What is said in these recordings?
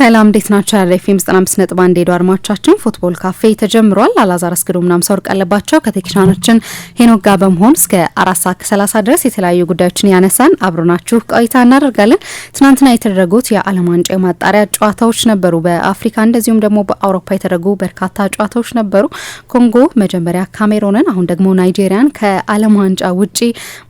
ሰላም እንዴት ናችሁ? አሬፊም 95.1 ሄዶ አድማጮቻችን ፉትቦል ካፌ ተጀምሯል። አላዛር አስገዶምና ምሳወርቅ አለባቸው ከቴክኒሻናችን ሄኖክ ጋር በመሆን እስከ 4:30 ድረስ የተለያዩ ጉዳዮችን ያነሳን አብሮናችሁ ቆይታ እናደርጋለን። ትናንትና የተደረጉት የዓለም ዋንጫ ማጣሪያ ጨዋታዎች ነበሩ። በአፍሪካ እንደዚሁም ደግሞ በአውሮፓ የተደረጉ በርካታ ጨዋታዎች ነበሩ። ኮንጎ መጀመሪያ ካሜሩንን አሁን ደግሞ ናይጄሪያን ከዓለም ዋንጫ ውጪ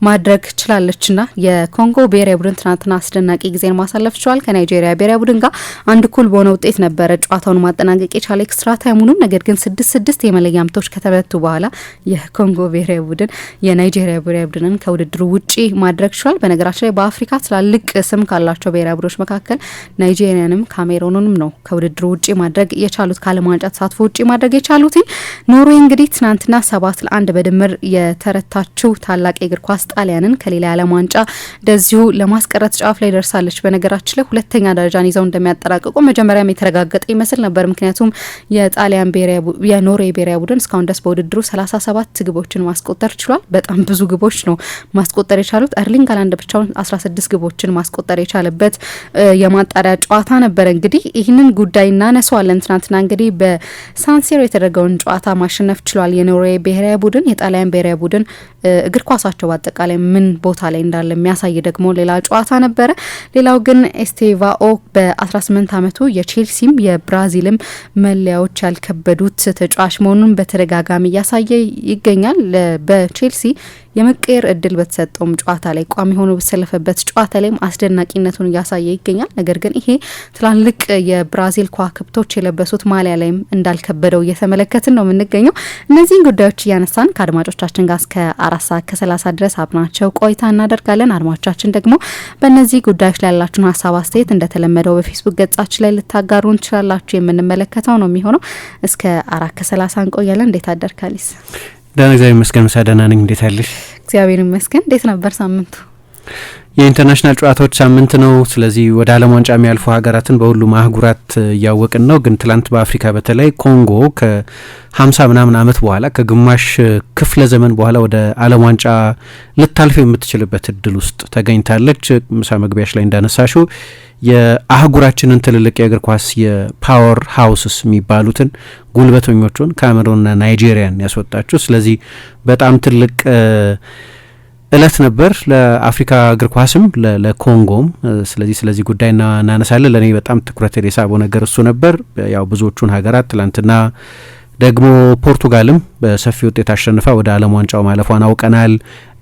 ማድረግ ችላለችና የኮንጎ ብሔራዊ ቡድን ትናንትና አስደናቂ ጊዜን ማሳለፍ ችሏል። ከናይጄሪያ ብሔራዊ ቡድን ጋር አንድ ኩል በሆነ ውጤት ነበረ ጨዋታውን ማጠናቀቅ የቻለ ኤክስትራ ታይሙንም። ነገር ግን 6-6 የመለያ ምቶች ከተመቱ በኋላ የኮንጎ ብሔራዊ ቡድን የናይጄሪያ ብሔራዊ ቡድንን ከውድድሩ ውጪ ማድረግ ችሏል። በነገራችን ላይ በአፍሪካ ትላልቅ ስም ካላቸው ብሔራዊ ቡድኖች መካከል ናይጄሪያንም ካሜሩንንም ነው ከውድድሩ ውጪ ማድረግ የቻሉት፣ ከዓለም ዋንጫ ተሳትፎ ውጪ ማድረግ የቻሉት። ኖርዌይ እንግዲህ ትናንትና 7-1 በድምር የተረታችው ታላቅ የእግር ኳስ ጣሊያንን ከሌላ የዓለም ዋንጫ እንደዚሁ ለማስቀረት ጫፍ ላይ ደርሳለች። በነገራችን ላይ ሁለተኛ ደረጃን ይዘው እንደሚያጠራቅቁ መጀመሪያም የተረጋገጠ ይመስል ነበር። ምክንያቱም የጣሊያን የኖርዌይ ብሔራዊ ቡድን እስካሁን ድረስ በውድድሩ 37 ግቦችን ማስቆጠር ችሏል። በጣም ብዙ ግቦች ነው ማስቆጠር የቻሉት። ኤርሊንግ ሃላንድ ብቻውን 16 ግቦችን ማስቆጠር የቻለበት የማጣሪያ ጨዋታ ነበረ። እንግዲህ ይህንን ጉዳይ እናነሳዋለን። ትናንትና እንግዲህ በሳንሲሮ የተደረገውን ጨዋታ ማሸነፍ ችሏል የኖርዌይ ብሔራዊ ቡድን። የጣሊያን ብሔራዊ ቡድን እግር ኳሳቸው በአጠቃላይ ምን ቦታ ላይ እንዳለ የሚያሳይ ደግሞ ሌላ ጨዋታ ነበረ። ሌላው ግን ኤስቴቫኦ በ18 ዓመቱ የቼልሲም የብራዚልም መለያዎች ያልከበዱት ተጫዋች መሆኑን በተደጋጋሚ እያሳየ ይገኛል። በቼልሲ የመቀየር እድል በተሰጠውም ጨዋታ ላይ ቋሚ ሆኖ በተሰለፈበት ጨዋታ ላይም አስደናቂነቱን እያሳየ ይገኛል። ነገር ግን ይሄ ትላልቅ የብራዚል ከዋክብቶች የለበሱት ማሊያ ላይም እንዳልከበደው እየተመለከትን ነው የምንገኘው። እነዚህን ጉዳዮች እያነሳን ከአድማጮቻችን ጋር እስከ 4:30 ድረስ አብናቸው ቆይታ እናደርጋለን። አድማጮቻችን ደግሞ በእነዚህ ጉዳዮች ላይ ያላችሁን ሀሳብ አስተያየት እንደተለመደው በፌስቡክ ገጻችን ላይ ልታጋሩ እንችላላችሁ። የምንመለከተው ነው የሚሆነው። እስከ 4:30 እንቆያለን። እንዴት አደርካሊስ? ደህና እግዚአብሔር ይመስገን። መሳደና ነኝ። እንዴት አለሽ? እግዚአብሔር ይመስገን። እንዴት ነበር ሳምንቱ? የኢንተርናሽናል ጨዋታዎች ሳምንት ነው። ስለዚህ ወደ ዓለም ዋንጫ የሚያልፉ ሀገራትን በሁሉም አህጉራት እያወቅን ነው። ግን ትላንት በአፍሪካ በተለይ ኮንጎ ከ50 ምናምን ዓመት በኋላ ከግማሽ ክፍለ ዘመን በኋላ ወደ ዓለም ዋንጫ ልታልፍ የምትችልበት እድል ውስጥ ተገኝታለች። ምሳ መግቢያሽ ላይ እንዳነሳሽው የአህጉራችንን ትልልቅ የእግር ኳስ የፓወር ሃውስስ የሚባሉትን ጉልበተኞቹን ካሜሩንና ናይጄሪያን ያስወጣችሁ። ስለዚህ በጣም ትልቅ እለት ነበር ለአፍሪካ እግር ኳስም ለኮንጎም። ስለዚህ ጉዳይ እናነሳለን። ለእኔ በጣም ትኩረት የሳበው ነገር እሱ ነበር። ያው ብዙዎቹን ሀገራት ትላንትና ደግሞ ፖርቱጋልም በሰፊ ውጤት አሸንፋ ወደ ዓለም ዋንጫው ማለፏን አውቀናል።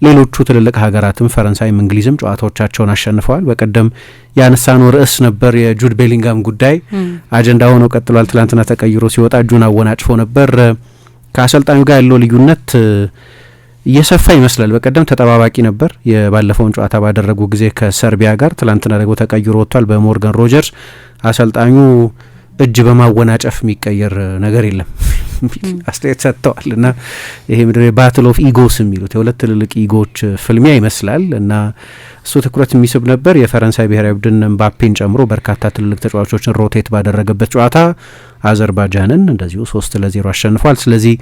ሌሎቹ ትልልቅ ሀገራትም ፈረንሳይም እንግሊዝም ጨዋታዎቻቸውን አሸንፈዋል። በቀደም ያነሳነው ርዕስ ነበር የጁድ ቤሊንጋም ጉዳይ አጀንዳ ሆኖ ቀጥሏል። ትላንትና ተቀይሮ ሲወጣ እጁን አወናጭፎ ነበር። ከአሰልጣኙ ጋር ያለው ልዩነት እየሰፋ ይመስላል። በቀደም ተጠባባቂ ነበር የባለፈውን ጨዋታ ባደረጉ ጊዜ ከሰርቢያ ጋር። ትላንትና ደግሞ ተቀይሮ ወጥቷል በሞርጋን ሮጀርስ። አሰልጣኙ እጅ በማወናጨፍ የሚቀየር ነገር የለም አስተያየት ሰጥተዋል። እና ይሄ ምድር ባትል ኦፍ ኢጎስ የሚሉት የሁለት ትልልቅ ኢጎች ፍልሚያ ይመስላል። እና እሱ ትኩረት የሚስብ ነበር። የፈረንሳይ ብሔራዊ ቡድን ምባፔን ጨምሮ በርካታ ትልልቅ ተጫዋቾችን ሮቴት ባደረገበት ጨዋታ አዘርባይጃንን እንደዚሁ 3-0 አሸንፏል። ስለዚህ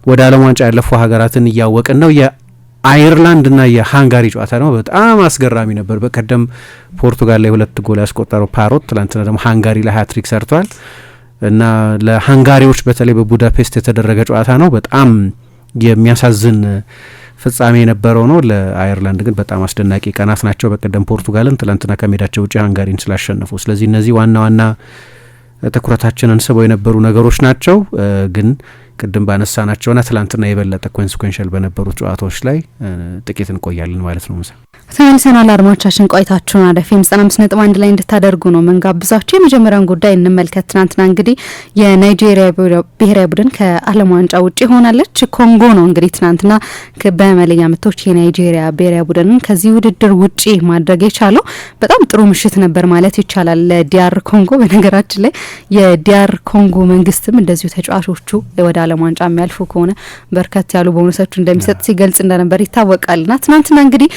ወደ ዓለም ዋንጫ ያለፉ ሀገራትን እያወቅን ነው። የአየርላንድና የሃንጋሪ ጨዋታ ነው በጣም አስገራሚ ነበር። በቀደም ፖርቱጋል ላይ 2 ጎል ያስቆጠረው ፓሮት ትላንትና ደግሞ ሃንጋሪ ላይ ሃትሪክ ሰርቷል። እና ለሃንጋሪዎች በተለይ በቡዳፔስት የተደረገ ጨዋታ ነው። በጣም የሚያሳዝን ፍጻሜ የነበረው ነው። ለአየርላንድ ግን በጣም አስደናቂ ቀናት ናቸው። በቀደም ፖርቱጋልን ትላንትና ከሜዳቸው ውጭ ሃንጋሪን ስላሸነፉ። ስለዚህ እነዚህ ዋና ዋና ትኩረታችንን ስበው የነበሩ ነገሮች ናቸው። ግን ቅድም ባነሳናቸውና ትላንትና የበለጠ ኮንሲኩዌንሻል በነበሩት ጨዋታዎች ላይ ጥቂት እንቆያለን ማለት ነው። ተመልሰናል። አድማጮቻችን ቆይታችሁን ወደ ፌም 95.1 ላይ እንድታደርጉ ነው መንጋብዛችሁ። የመጀመሪያውን ጉዳይ እንመልከት። ትናንትና እንግዲህ የናይጄሪያ ብሔራዊ ቡድን ከዓለም ዋንጫ ውጪ ሆናለች። ኮንጎ ነው እንግዲህ ትናንትና በመለያ ምቶች የናይጄሪያ ብሔራዊ ቡድንን ከዚህ ውድድር ውጪ ማድረግ የቻለው። በጣም ጥሩ ምሽት ነበር ማለት ይቻላል ለዲያር ኮንጎ። በነገራችን ላይ የዲያር ኮንጎ መንግስትም እንደዚሁ ተጫዋቾቹ ወደ ዓለም ዋንጫ የሚያልፉ ከሆነ በርከት ያሉ ቦነሶች እንደሚሰጥ ሲገልጽ እንደነበር ይታወቃልና ትናንትና እንግዲህ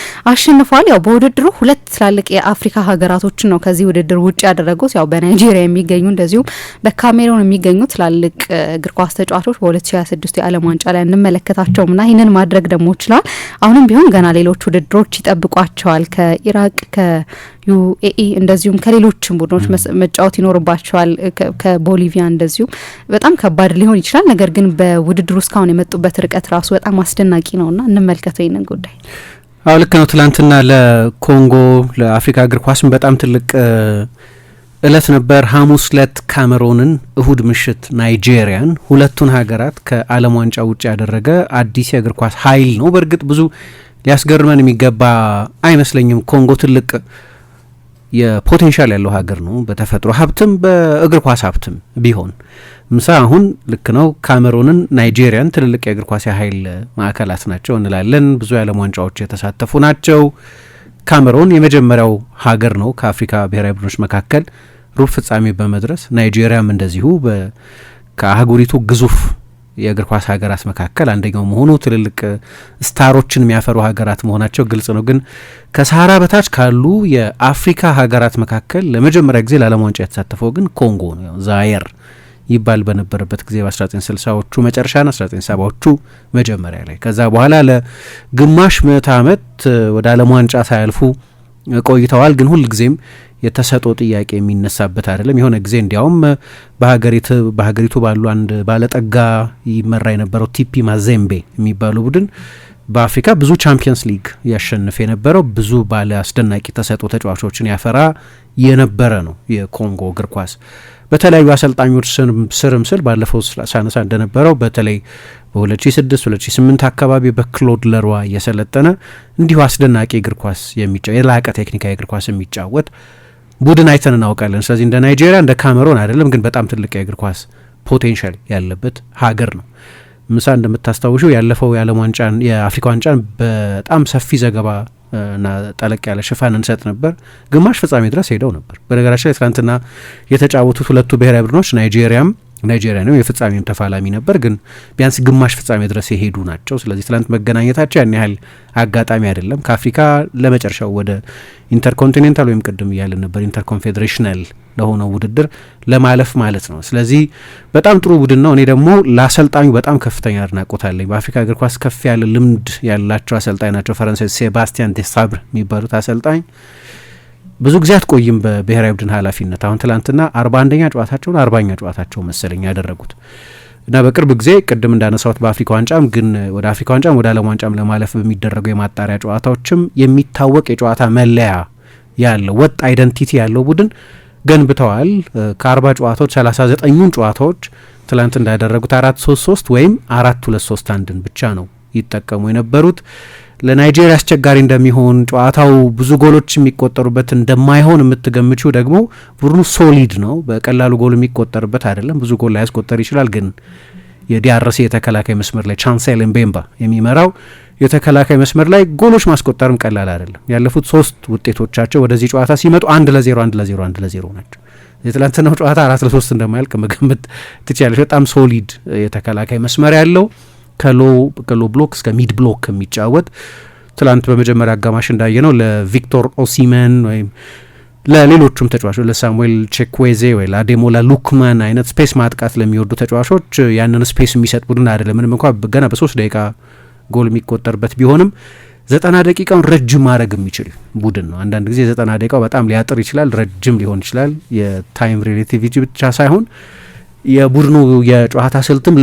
አሸንፏል። ያው በውድድሩ ሁለት ትላልቅ የአፍሪካ ሀገራቶችን ነው ከዚህ ውድድር ውጭ ያደረጉት። ያው በናይጄሪያ የሚገኙ እንደዚሁም በካሜሩን የሚገኙ ትላልቅ እግር ኳስ ተጫዋቾች በ2026 የዓለም ዋንጫ ላይ እንመለከታቸውምና ይህንን ማድረግ ደግሞ ይችላል። አሁንም ቢሆን ገና ሌሎች ውድድሮች ይጠብቋቸዋል። ከኢራቅ ከዩኤኢ እንደዚሁም ከሌሎችም ቡድኖች መጫወት ይኖርባቸዋል። ከቦሊቪያ እንደዚሁም በጣም ከባድ ሊሆን ይችላል። ነገር ግን በውድድሩ እስካሁን የመጡበት ርቀት ራሱ በጣም አስደናቂ ነውና እንመልከተው ይህንን ጉዳይ። አዎ ልክ ነው። ትላንትና ለኮንጎ ለአፍሪካ እግር ኳስም በጣም ትልቅ እለት ነበር። ሐሙስ ለት ካሜሮንን፣ እሁድ ምሽት ናይጄሪያን፣ ሁለቱን ሀገራት ከዓለም ዋንጫ ውጭ ያደረገ አዲስ የእግር ኳስ ኃይል ነው። በእርግጥ ብዙ ሊያስገርመን የሚገባ አይመስለኝም። ኮንጎ ትልቅ የፖቴንሻል ያለው ሀገር ነው በተፈጥሮ ሀብትም በእግር ኳስ ሀብትም ቢሆን ምሳ አሁን ልክ ነው። ካሜሮንን፣ ናይጄሪያን ትልልቅ የእግር ኳስ የኃይል ማዕከላት ናቸው እንላለን። ብዙ የዓለም ዋንጫዎች የተሳተፉ ናቸው። ካሜሮን የመጀመሪያው ሀገር ነው ከአፍሪካ ብሔራዊ ቡድኖች መካከል ሩብ ፍጻሜ በመድረስ ናይጄሪያም እንደዚሁ ከአህጉሪቱ ግዙፍ የእግር ኳስ ሀገራት መካከል አንደኛው መሆኑ ትልልቅ ስታሮችን የሚያፈሩ ሀገራት መሆናቸው ግልጽ ነው። ግን ከሰሃራ በታች ካሉ የአፍሪካ ሀገራት መካከል ለመጀመሪያ ጊዜ ለዓለም ዋንጫ የተሳተፈው ግን ኮንጎ ነው። ዛየር ይባል በነበረበት ጊዜ በ1960ዎቹ መጨረሻና 1970ዎቹ መጀመሪያ ላይ ከዛ በኋላ ለግማሽ ምዕተ ዓመት ወደ ዓለም ዋንጫ ሳያልፉ ቆይተዋል። ግን ሁልጊዜም የተሰጠው ጥያቄ የሚነሳበት አይደለም። የሆነ ጊዜ እንዲያውም በሀገሪቱ ባሉ አንድ ባለጠጋ ይመራ የነበረው ቲፒ ማዜምቤ የሚባለው ቡድን በአፍሪካ ብዙ ቻምፒየንስ ሊግ ያሸንፍ የነበረው ብዙ ባለ አስደናቂ ተሰጥኦ ተጫዋቾችን ያፈራ የነበረ ነው። የኮንጎ እግር ኳስ በተለያዩ አሰልጣኞች ስርም ስል ባለፈው ሳነሳ እንደነበረው በተለይ በ2006 2008 አካባቢ በክሎድ ለሩዋ እየሰለጠነ እንዲሁ አስደናቂ እግር ኳስ የሚጫወት የላቀ ቴክኒካዊ እግር ኳስ የሚጫወት ቡድን አይተን እናውቃለን። ስለዚህ እንደ ናይጄሪያ እንደ ካሜሮን አይደለም፣ ግን በጣም ትልቅ የእግር ኳስ ፖቴንሻል ያለበት ሀገር ነው። ምሳ እንደምታስታውሹ ያለፈው የዓለም ዋንጫን የአፍሪካ ዋንጫን በጣም ሰፊ ዘገባ እና ጠለቅ ያለ ሽፋን እንሰጥ ነበር። ግማሽ ፍጻሜ ድረስ ሄደው ነበር። በነገራችን ላይ ትናንትና የተጫወቱት ሁለቱ ብሔራዊ ቡድኖች ናይጄሪያ ነው የፍጻሜም ተፋላሚ ነበር፣ ግን ቢያንስ ግማሽ ፍጻሜ ድረስ የሄዱ ናቸው። ስለዚህ ትናንት መገናኘታቸው ያን ያህል አጋጣሚ አይደለም። ከአፍሪካ ለመጨረሻው ወደ ኢንተርኮንቲኔንታል ወይም ቅድም እያለን ነበር ኢንተርኮንፌዴሬሽናል ለሆነው ውድድር ለማለፍ ማለት ነው። ስለዚህ በጣም ጥሩ ቡድን ነው። እኔ ደግሞ ለአሰልጣኙ በጣም ከፍተኛ አድናቆት አለኝ። በአፍሪካ እግር ኳስ ከፍ ያለ ልምድ ያላቸው አሰልጣኝ ናቸው። ፈረንሳይ ሴባስቲያን ዴሳብር የሚባሉት አሰልጣኝ ብዙ ጊዜ አትቆይም በብሔራዊ ቡድን ኃላፊነት። አሁን ትላንትና 41ኛ ጨዋታቸውን 40ኛ ጨዋታቸው መሰለኝ ያደረጉት እና በቅርብ ጊዜ ቅድም እንዳነሳሁት በአፍሪካ ዋንጫም ግን ወደ አፍሪካ ዋንጫም ወደ ዓለም ዋንጫም ለማለፍ በሚደረጉ የማጣሪያ ጨዋታዎችም የሚታወቅ የጨዋታ መለያ ያለው ወጥ አይደንቲቲ ያለው ቡድን ገንብተዋል። ከ40 ጨዋታዎች 39ኙን ጨዋታዎች ትላንት እንዳደረጉት 4-3-3 ወይም 4-2-3-1 ብቻ ነው ይጠቀሙ የነበሩት። ለናይጄሪያ አስቸጋሪ እንደሚሆን ጨዋታው ብዙ ጎሎች የሚቆጠሩበት እንደማይሆን የምትገምቹ ደግሞ ቡድኑ ሶሊድ ነው። በቀላሉ ጎል የሚቆጠርበት አይደለም። ብዙ ጎል ላይ ያስቆጠር ይችላል። ግን የዲአርሲ የተከላካይ መስመር ላይ ቻንሴል ምቤምባ የሚመራው የተከላካይ መስመር ላይ ጎሎች ማስቆጠርም ቀላል አይደለም። ያለፉት 3 ውጤቶቻቸው ወደዚህ ጨዋታ ሲመጡ 1-0 1-0 1-0 ናቸው። የትላንትናው ጨዋታ 4-3 እንደማያልቅ መገመት ትችላለች። በጣም ሶሊድ የተከላካይ መስመር ያለው ከሎ ብሎክ እስከ ሚድ ብሎክ የሚጫወት ትላንት በመጀመሪያ አጋማሽ እንዳየነው ለቪክቶር ኦሲመን ወይም ለሌሎቹም ተጫዋቾች ለሳሙኤል ቼክዌዜ ወይ ለአዴሞላ ሉክማን አይነት ስፔስ ማጥቃት ለሚወዱ ተጫዋቾች ያንን ስፔስ የሚሰጥ ቡድን አይደለም። ምንም እንኳ ገና በ3 ደቂቃ ጎል የሚቆጠርበት ቢሆንም 90 ደቂቃውን ረጅም ማድረግ የሚችል ቡድን ነው። አንዳንድ ጊዜ 90 ደቂቃው በጣም ሊያጥር ይችላል፣ ረጅም ሊሆን ይችላል። የታይም ሪሌቲቪቲ ብቻ ሳይሆን የቡድኑ የጨዋታ ስልትም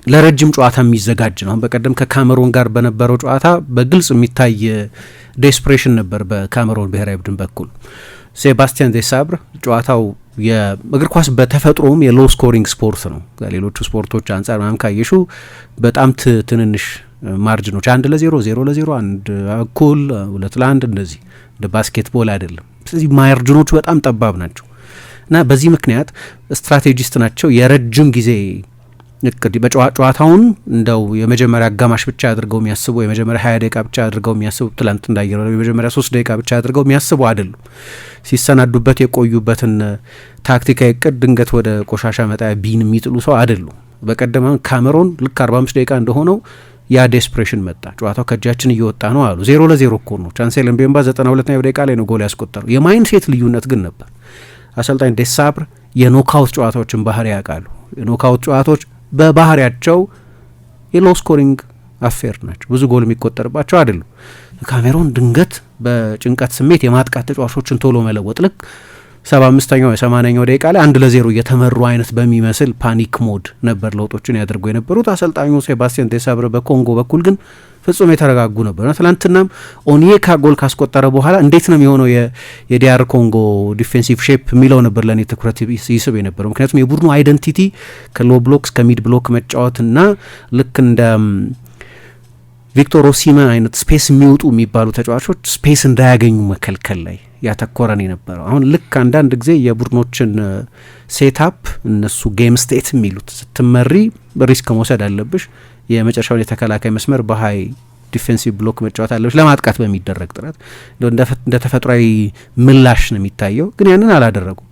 ለረጅም ጨዋታ የሚዘጋጅ ነው። በቀደም ከካሜሮን ጋር በነበረው ጨዋታ በግልጽ የሚታይ ዴስፕሬሽን ነበር በካሜሮን ብሔራዊ ቡድን በኩል። ሴባስቲያን ዴሳብር ጨዋታው የእግር ኳስ በተፈጥሮም የሎ ስኮሪንግ ስፖርት ነው። ከሌሎቹ ስፖርቶች አንጻር ምናምን ካየሹ በጣም ትንንሽ ማርጅኖች 1-0 0-0 1 2-1 እንደዚህ እንደ ባስኬትቦል አይደለም። ስለዚህ ማርጅኖቹ በጣም ጠባብ ናቸው እና በዚህ ምክንያት ስትራቴጂስት ናቸው። የረጅም ጊዜ በጨዋታውን እንደው የመጀመሪያ አጋማሽ ብቻ አድርገው የሚያስቡ የመጀመሪያ 20 ደቂቃ ብቻ አድርገው የሚያስቡ ትላንት እንዳየነው የመጀመሪያ 3 ደቂቃ ብቻ አድርገው የሚያስቡ አይደሉም። ሲሰናዱበት የቆዩበትን ታክቲካዊ እቅድ ድንገት ወደ ቆሻሻ መጣያ ቢን የሚጥሉ ሰው አይደሉም። በቀደም ካሜሮን ልክ 45 ደቂቃ እንደሆነው ያ ዴስፕሬሽን መጣ። ጨዋታው ከእጃችን እየወጣ ነው አሉ። 0-0 እኮ ነው። ቻንሴል ምቤምባ 92ኛው ደቂቃ ላይ ነው ጎል ያስቆጠረው። የማይንድ ሴት ልዩነት ግን ነበር። አሰልጣኝ ዴሳብር የኖካውት ጨዋታዎችን ባህሪ ያውቃሉ። የኖካውት ጨዋታዎች በባህሪያቸው የሎ ስኮሪንግ አፌር ናቸው። ብዙ ጎል የሚቆጠርባቸው አይደሉም። ካሜሮን ድንገት በጭንቀት ስሜት የማጥቃት ተጫዋቾችን ቶሎ መለወጥ ልክ 75ኛው 80ኛው ደቂቃ ላይ 1-0 እየተመሩ አይነት በሚመስል ፓኒክ ሞድ ነበር ለውጦችን ያደርጉ የነበሩት። አሰልጣኙ ሴባስቲያን ዴሳብር በኮንጎ በኩል ግን ፍጹም የተረጋጉ ነበርና ትላንትናም ኦኒዬካ ጎል ካስቆጠረ በኋላ እንዴት ነው የሆነው የዲያር ኮንጎ ዲፌንሲቭ ሼፕ የሚለው ነበር ለእኔ ትኩረት ይስብ የነበረው። ምክንያቱም የቡድኑ አይደንቲቲ ከሎ ብሎክ እስከ ሚድ ብሎክ መጫወትና ልክ እንደ ቪክቶር ኦሲመን አይነት ስፔስ የሚወጡ የሚባሉ ተጫዋቾች ስፔስ እንዳያገኙ መከልከል ላይ ያተኮረን የነበረው። አሁን ልክ አንዳንድ ጊዜ የቡድኖችን ሴትአፕ እነሱ ጌም ስቴት የሚሉት ስትመሪ ሪስክ መውሰድ አለብሽ። የመጨረሻውን የተከላካይ መስመር በሀይ ዲፌንሲቭ ብሎክ መጫወት አለብሽ ለማጥቃት በሚደረግ ጥረት እንደ ተፈጥሯዊ ምላሽ ነው የሚታየው። ግን ያንን አላደረጉም።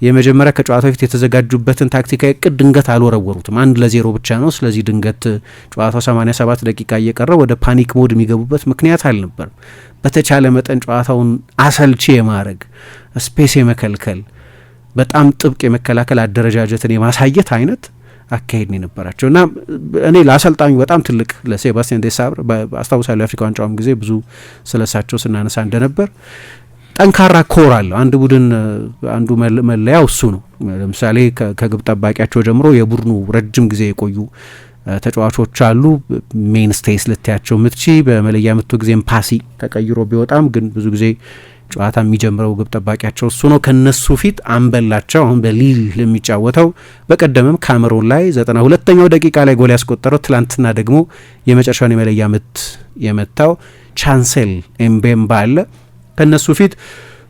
የመጀመሪያ ከጨዋታው በፊት የተዘጋጁበትን ታክቲካዊ እቅድ ድንገት አልወረወሩትም። 1-0 ብቻ ነው። ስለዚህ ድንገት ጨዋታው 87 ደቂቃ እየቀረ ወደ ፓኒክ ሞድ የሚገቡበት ምክንያት አልነበርም። በተቻለ መጠን ጨዋታውን አሰልቺ የማድረግ ስፔስ የመከልከል በጣም ጥብቅ የመከላከል አደረጃጀትን የማሳየት አይነት አካሄድ ነው የነበራቸው እና እኔ ለአሰልጣኙ በጣም ትልቅ ለሴባስቲያን ዴሳብር አስታውሳለሁ። የአፍሪካ ዋንጫውም ጊዜ ብዙ ስለሳቸው ስናነሳ እንደነበር ጠንካራ ኮር አለው አንድ ቡድን። አንዱ መለያው እሱ ነው። ለምሳሌ ከግብ ጠባቂያቸው ጀምሮ የቡድኑ ረጅም ጊዜ የቆዩ ተጫዋቾች አሉ። ሜን ስቴይስ ልትያቸው ምትቺ በመለያ ምቱ ጊዜም ፓሲ ተቀይሮ ቢወጣም ግን ብዙ ጊዜ ጨዋታ የሚጀምረው ግብ ጠባቂያቸው እሱ ነው። ከነሱ ፊት አንበላቸው አሁን በሊል የሚጫወተው በቀደምም ካሜሮን ላይ 92ኛው ደቂቃ ላይ ጎል ያስቆጠረው ትላንትና ደግሞ የመጨረሻውን የመለያ ምት የመታው ቻንሴል ኤምቤምባ አለ። ከነሱ ፊት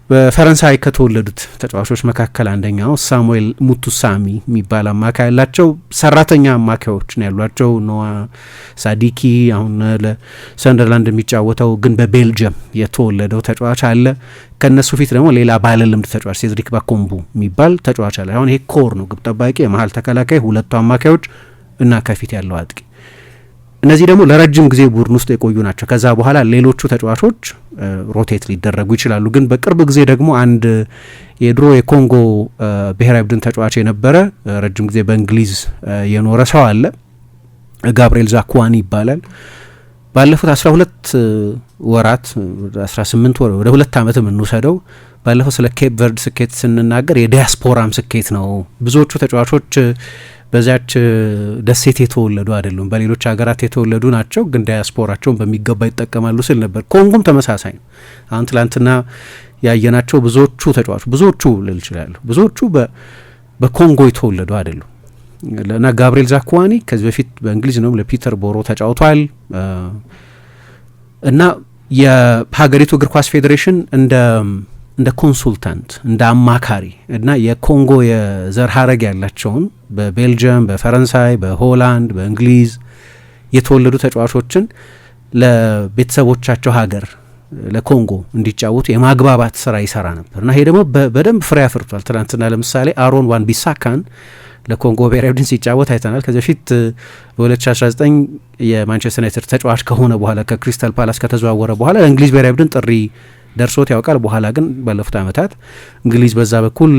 በፈረንሳይ ከተወለዱት ተጫዋቾች መካከል አንደኛው ሳሙኤል ሙቱሳሚ የሚባል አማካይ ያላቸው ሰራተኛ አማካዮች ነው ያሏቸው። ኖዋ ሳዲኪ አሁን ለሰንደርላንድ የሚጫወተው ግን በቤልጅየም የተወለደው ተጫዋች አለ። ከነሱ ፊት ደግሞ ሌላ ባለ ልምድ ተጫዋች ሴድሪክ ባኮምቡ የሚባል ተጫዋች አለ። አሁን ይሄ ኮር ነው፣ ግብ ጠባቂ፣ የመሀል ተከላካይ፣ ሁለቱ አማካዮች እና ከፊት ያለው አጥቂ። እነዚህ ደግሞ ለረጅም ጊዜ ቡድን ውስጥ የቆዩ ናቸው። ከዛ በኋላ ሌሎቹ ተጫዋቾች ሮቴት ሊደረጉ ይችላሉ። ግን በቅርብ ጊዜ ደግሞ አንድ የድሮ የኮንጎ ብሔራዊ ቡድን ተጫዋች የነበረ ረጅም ጊዜ በእንግሊዝ የኖረ ሰው አለ። ጋብርኤል ዛኩዋኒ ይባላል። ባለፉት 12 ወራት 18 ወር ወደ 2 ዓመት የምንወስደው ባለፈው ስለ ኬፕ ቨርድ ስኬት ስንናገር የዲያስፖራም ስኬት ነው። ብዙዎቹ ተጫዋቾች በዛች ደሴት የተወለዱ አይደሉም፣ በሌሎች ሀገራት የተወለዱ ናቸው። ግን ዲያስፖራቸውን በሚገባ ይጠቀማሉ ስል ነበር። ኮንጎም ተመሳሳይ ነው። አሁን ትላንትና ያየናቸው ብዙዎቹ ተጫዋቾች ብዙዎቹ ልል ይችላሉ ብዙዎቹ በኮንጎ የተወለዱ አይደሉም። እና ጋብርኤል ዛኩዋኒ ከዚህ በፊት በእንግሊዝ ነው ለፒተር ቦሮ ተጫውቷል። እና የሀገሪቱ እግር ኳስ ፌዴሬሽን እንደ ኮንሱልታንት እንደ አማካሪ እና የኮንጎ የዘር ሀረግ ያላቸውን በቤልጅየም፣ በፈረንሳይ፣ በሆላንድ፣ በእንግሊዝ የተወለዱ ተጫዋቾችን ለቤተሰቦቻቸው ሀገር ለኮንጎ እንዲጫወቱ የማግባባት ስራ ይሰራ ነበር እና ይሄ ደግሞ በደንብ ፍሬ አፍርቷል። ትናንትና ለምሳሌ አሮን ዋን ቢሳካን ለኮንጎ ብሔራዊ ቡድን ሲጫወት አይተናል። ከዚህ በፊት በ2019 የማንቸስተር ዩናይትድ ተጫዋች ከሆነ በኋላ ከክሪስታል ፓላስ ከተዘዋወረ በኋላ ለእንግሊዝ ብሔራዊ ቡድን ጥሪ ደርሶት ያውቃል። በኋላ ግን ባለፉት ዓመታት እንግሊዝ በዛ በኩል